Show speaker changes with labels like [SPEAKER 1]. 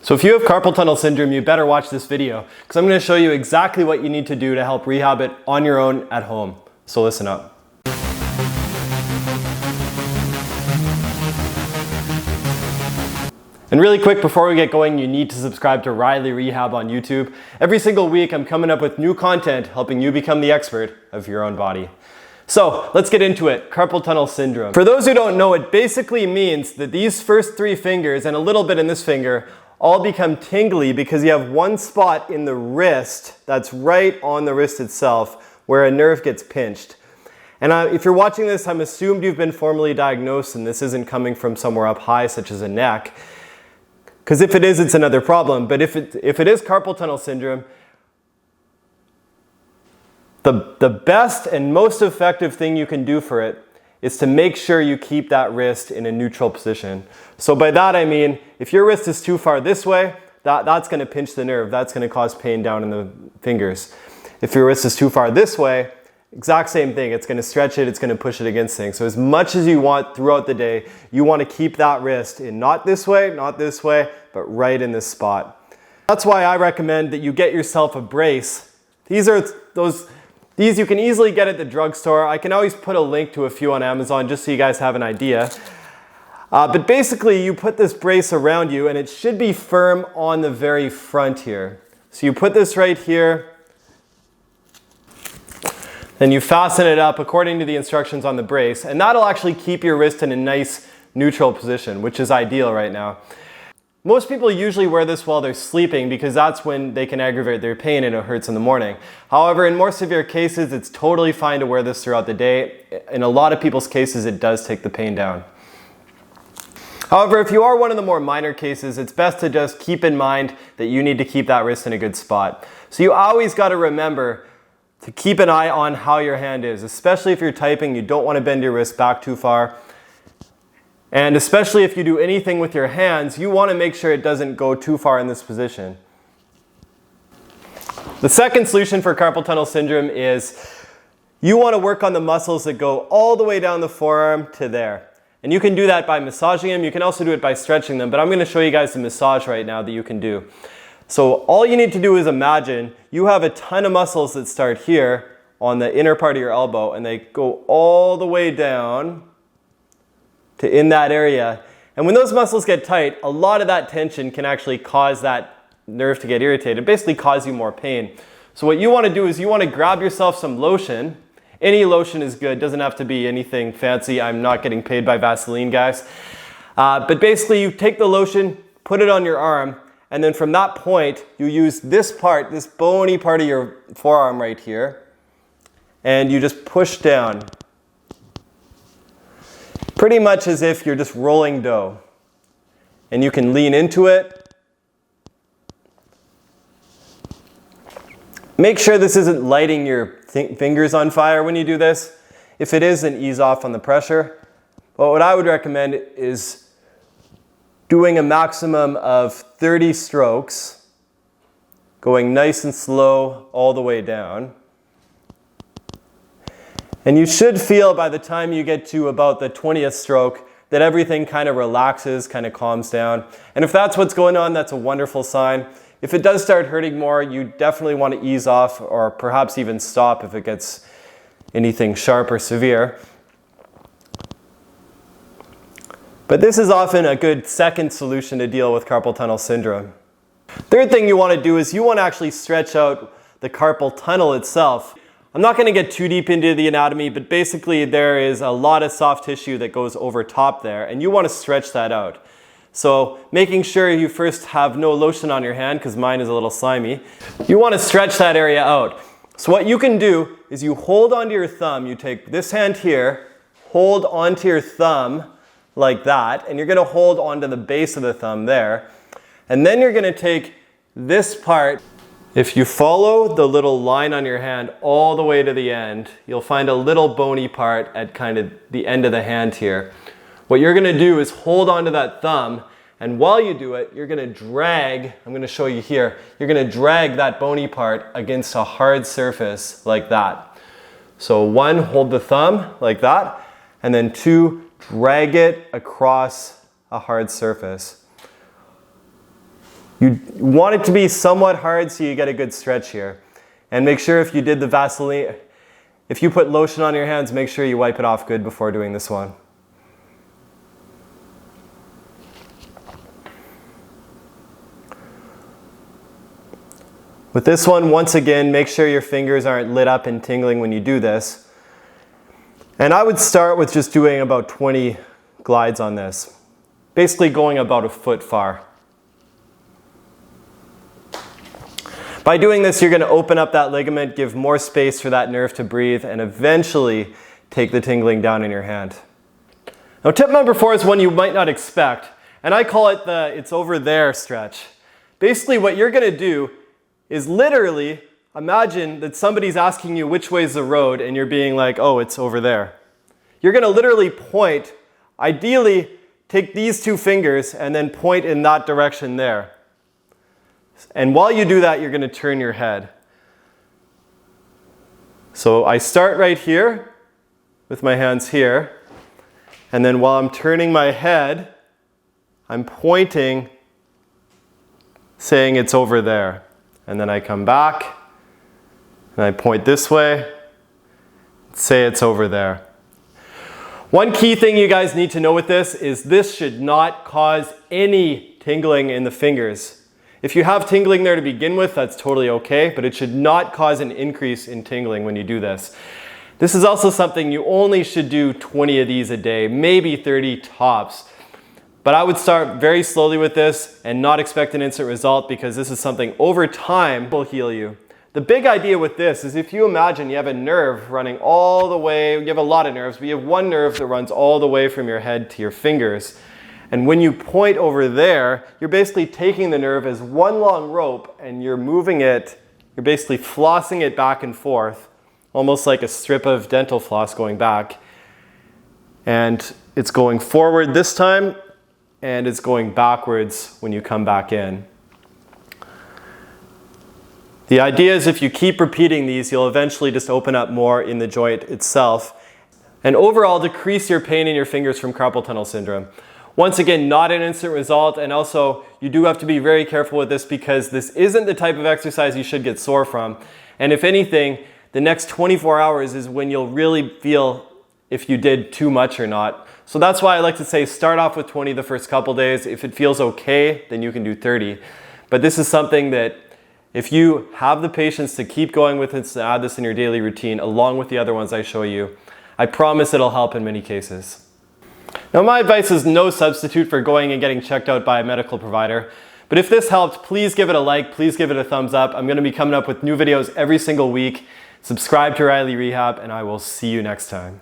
[SPEAKER 1] So if you have carpal tunnel syndrome, you better watch this video because I'm going to show you exactly what you need to do to help rehab it on your own at home. So listen up. And really quick, before we get going, you need to subscribe to RyleyRehab on YouTube. Every single week, I'm coming up with new content helping you become the expert of your own body. So let's get into it. Carpal tunnel syndrome. For those who don't know, it basically means that these first three fingers and a little bit in this finger all become tingly because you have one spot in the wrist that's right on the wrist itself where a nerve gets pinched. And if you're watching this, I'm assumed you've been formally diagnosed and this isn't coming from somewhere up high, such as a neck. Because if it is, it's another problem. But if it is carpal tunnel syndrome, the best and most effective thing you can do for it is to make sure you keep that wrist in a neutral position. So by that I mean, if your wrist is too far this way, that's going to pinch the nerve. That's going to cause pain down in the fingers. If your wrist is too far this way, exact same thing. It's going to stretch it, it's going to push it against things. So as much as you want throughout the day, you want to keep that wrist in not this way, but right in this spot. That's why I recommend that you get yourself a brace. These you can easily get at the drugstore. I can always put a link to a few on Amazon just so you guys have an idea. But basically you put this brace around you and it should be firm on the very front here. So you put this right here, then you fasten it up according to the instructions on the brace, and that'll actually keep your wrist in a nice neutral position, which is ideal right now. Most people usually wear this while they're sleeping because that's when they can aggravate their pain and it hurts in the morning. However, in more severe cases, it's totally fine to wear this throughout the day. In a lot of people's cases, it does take the pain down. However, if you are one of the more minor cases, it's best to just keep in mind that you need to keep that wrist in a good spot. So you always got to remember to keep an eye on how your hand is, especially if you're typing. You don't want to bend your wrist back too far. And especially if you do anything with your hands, you want to make sure it doesn't go too far in this position. The second solution for carpal tunnel syndrome is you want to work on the muscles that go all the way down the forearm to there. And you can do that by massaging them. You can also do it by stretching them, but I'm going to show you guys the massage right now that you can do. So all you need to do is imagine you have a ton of muscles that start here on the inner part of your elbow and they go all the way down to in that area. And when those muscles get tight, a lot of that tension can actually cause that nerve to get irritated, basically cause you more pain. So what you want to do is you want to grab yourself some lotion. Any lotion is good, doesn't have to be anything fancy. I'm not getting paid by Vaseline, guys. But basically you take the lotion, put it on your arm, and then from that point, you use this part, this bony part of your forearm right here, and you just push down. Pretty much as if you're just rolling dough. And you can lean into it. Make sure this isn't lighting your fingers on fire when you do this. If it is, then ease off on the pressure. But what I would recommend is doing a maximum of 30 strokes, going nice and slow all the way down. And you should feel by the time you get to about the 20th stroke that everything kind of relaxes, kind of calms down. And if that's what's going on, that's a wonderful sign. If it does start hurting more, you definitely want to ease off or perhaps even stop if it gets anything sharp or severe. But this is often a good second solution to deal with carpal tunnel syndrome. Third thing you want to do is you want to actually stretch out the carpal tunnel itself. I'm not going to get too deep into the anatomy, but basically there is a lot of soft tissue that goes over top there, and you want to stretch that out. So making sure you first have no lotion on your hand, because mine is a little slimy, you want to stretch that area out. So what you can do is you hold onto your thumb, you take this hand here, hold onto your thumb like that, and you're going to hold onto the base of the thumb there, and then you're going to take this part. If you follow the little line on your hand all the way to the end, you'll find a little bony part at kind of the end of the hand here. What you're going to do is hold onto that thumb, and while you do it, you're going to drag, I'm going to show you here, you're going to drag that bony part against a hard surface like that. So 1, hold the thumb like that, and then 2, drag it across a hard surface. You want it to be somewhat hard so you get a good stretch here. And make sure if you did the Vaseline, if you put lotion on your hands, make sure you wipe it off good before doing this one. With this one, once again, make sure your fingers aren't lit up and tingling when you do this. And I would start with just doing about 20 glides on this. Basically going about a foot far. By doing this, you're going to open up that ligament, give more space for that nerve to breathe, and eventually take the tingling down in your hand. Now, tip number 4 is one you might not expect, and I call it the "it's over there" stretch. Basically, what you're going to do is literally imagine that somebody's asking you which way is the road, and you're being like, "Oh, it's over there." You're going to literally point, ideally take these 2 fingers and then point in that direction there. And while you do that, you're going to turn your head. So I start right here with my hands here, and then while I'm turning my head, I'm pointing, saying it's over there. And then I come back, and I point this way, say it's over there. One key thing you guys need to know with this is this should not cause any tingling in the fingers. If you have tingling there to begin with, that's totally okay, but it should not cause an increase in tingling when you do this. This is also something you only should do 20 of these a day, maybe 30 tops. But I would start very slowly with this and not expect an instant result, because this is something over time will heal you. The big idea with this is if you imagine you have a nerve running all the way, you have a lot of nerves, but you have one nerve that runs all the way from your head to your fingers. And when you point over there, you're basically taking the nerve as one long rope and you're moving it, you're basically flossing it back and forth, almost like a strip of dental floss going back. And it's going forward this time, and it's going backwards when you come back in. The idea is if you keep repeating these, you'll eventually just open up more in the joint itself and overall decrease your pain in your fingers from carpal tunnel syndrome. Once again, not an instant result, and also you do have to be very careful with this because this isn't the type of exercise you should get sore from. And if anything, the next 24 hours is when you'll really feel if you did too much or not. So that's why I like to say start off with 20 the first couple days. If it feels okay, then you can do 30. But this is something that if you have the patience to keep going with it and add this in your daily routine along with the other ones I show you, I promise it'll help in many cases. Now, my advice is no substitute for going and getting checked out by a medical provider. But if this helped, please give it a like, please give it a thumbs up. I'm going to be coming up with new videos every single week. Subscribe to RyleyRehab, and I will see you next time.